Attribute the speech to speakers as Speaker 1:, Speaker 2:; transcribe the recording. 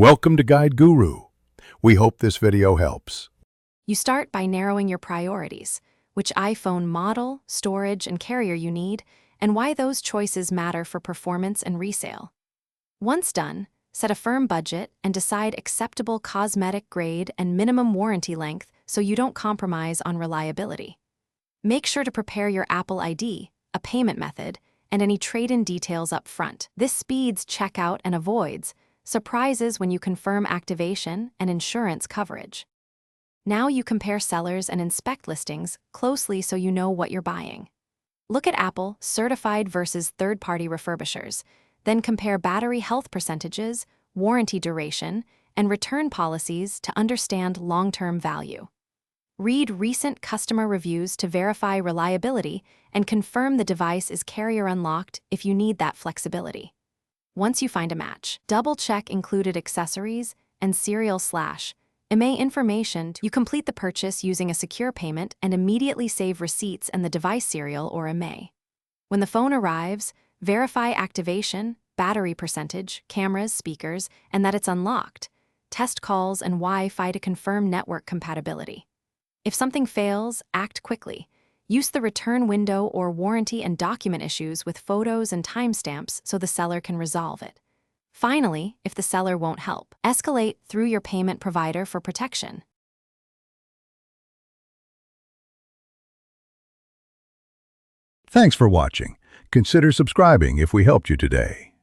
Speaker 1: Welcome to Guide Guru. We hope this video helps.
Speaker 2: You start by narrowing your priorities, which iPhone model, storage, and carrier you need, and why those choices matter for performance and resale. Once done, set a firm budget and decide acceptable cosmetic grade and minimum warranty length so you don't compromise on reliability. Make sure to prepare your Apple ID, a payment method, and any trade-in details up front. This speeds checkout and avoids surprises when you confirm activation and insurance coverage. Now you compare sellers and inspect listings closely so you know what you're buying. Look at Apple certified versus third-party refurbishers, then compare battery health percentages, warranty duration, and return policies to understand long-term value. Read recent customer reviews to verify reliability and confirm the device is carrier unlocked if you need that flexibility. Once you find a match, double-check included accessories and serial/IMEI information. You complete the purchase using a secure payment and immediately save receipts and the device serial or IMEI. When the phone arrives, verify activation, battery percentage, cameras, speakers, and that it's unlocked. Test calls and Wi-Fi to confirm network compatibility. If something fails, act quickly. Use the return window or warranty and document issues with photos and timestamps so the seller can resolve it. Finally, if the seller won't help, escalate through your payment provider for protection.
Speaker 1: Thanks for watching. Consider subscribing if we helped you today.